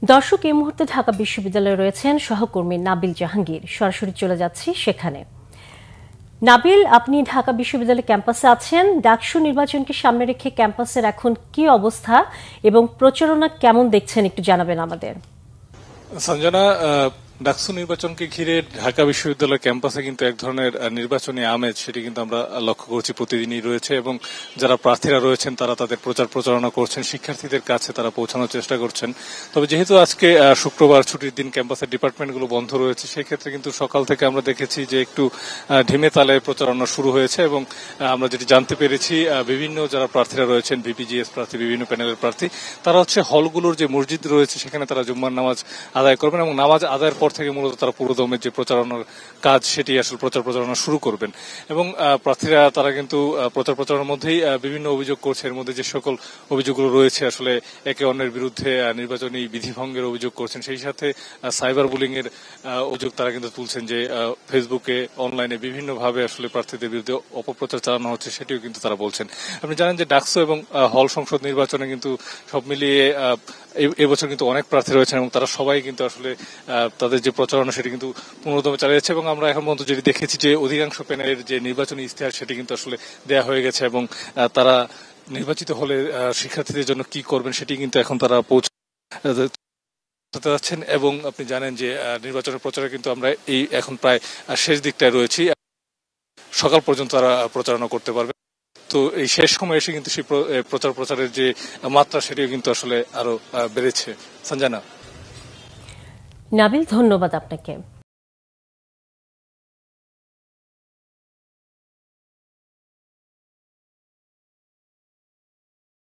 দর্শক, এই মুহূর্তে ঢাকা বিশ্ববিদ্যালয়ে রয়েছেন সহকর্মী নাবিল জাহাঙ্গীর। সরাসরি চলে যাচ্ছি সেখানে। নাবিল, আপনি ঢাকা বিশ্ববিদ্যালয় ক্যাম্পাসে আছেন। ডাকসু নির্বাচনকে সামনে রেখে ক্যাম্পাসের এখন কি অবস্থা এবং প্রচারণা কেমন দেখছেন, একটু জানাবেন আমাদের। সঞ্জনা, ডাকসু নির্বাচনকে ঘিরে ঢাকা বিশ্ববিদ্যালয় ক্যাম্পাসে কিন্তু এক ধরনের নির্বাচনী আমেজ সেটি কিন্তু আমরা লক্ষ্য করছি, প্রতিদিনই রয়েছে এবং যারা প্রার্থীরা রয়েছেন তারা তাদের প্রচারণা করছেন, শিক্ষার্থীদের কাছে তারা পৌঁছানোর চেষ্টা করছেন। তবে যেহেতু আজকে শুক্রবার ছুটির দিন, ক্যাম্পাসের ডিপার্টমেন্টগুলো বন্ধ রয়েছে, সেই ক্ষেত্রে কিন্তু সকাল থেকে আমরা দেখেছি যে একটু ঢিমে তালে প্রচারণা শুরু হয়েছে এবং আমরা যেটি জানতে পেরেছি বিভিন্ন যারা প্রার্থীরা রয়েছেন, ভিপিজিএস প্রার্থী, বিভিন্ন প্যানেলের প্রার্থী, তারা হচ্ছে হলগুলোর যে মসজিদ রয়েছে সেখানে তারা জুম্মার নামাজ আদায় করবেন এবং নামাজ আদায়ের পর থেকে মূলত তারা পুরোদমের যে প্রচারণার কাজ সেটি আসলে প্রচারণা শুরু করবেন। এবং প্রার্থীরা তারা কিন্তু প্রচারণার মধ্যেই বিভিন্ন অভিযোগ করছে। এর মধ্যে যে সকল অভিযোগগুলো রয়েছে আসলে একে অন্যের বিরুদ্ধে নির্বাচনী বিধিভঙ্গের অভিযোগ করছেন, সেই সাথে সাইবার বুলিং এর অভিযোগ তারা কিন্তু তুলছেন যে ফেসবুকে, অনলাইনে বিভিন্নভাবে আসলে প্রার্থীদের বিরুদ্ধে অপপ্রচার চালানো হচ্ছে, সেটিও কিন্তু তারা বলছেন। আপনি জানেন যে ডাকসু এবং হল সংসদ নির্বাচনে কিন্তু সব মিলিয়ে এবছর কিন্তু অনেক প্রার্থী রয়েছেন এবং তারা সবাই কিন্তু আসলে তাদের যে প্রচারণা সেটি কিন্তু পুনর্দমে চালিয়ে যাচ্ছে এবং আমরা এখন পর্যন্ত যেটি দেখেছি যে অধিকাংশ প্যানেলের যে নির্বাচনী ইশতেহার সেটি কিন্তু আসলে দেয়া হয়ে গেছে এবং তারা নির্বাচিত হলে শিক্ষার্থীদের জন্য কি করবেন সেটি কিন্তু এখন তারা পৌঁছাতে যাচ্ছেন। এবং আপনি জানেন যে নির্বাচনের প্রচারে কিন্তু আমরা এই এখন প্রায় শেষ দিকটায় রয়েছি, সকাল পর্যন্ত তারা প্রচারণা করতে পারবে। তো এই শেষ সময় এসে কিন্তু সেই প্রচারের যে মাত্রা সেটিও কিন্তু আসলে আরো বেড়েছে। সঞ্জনা। নাবিল, ধন্যবাদ আপনাকে।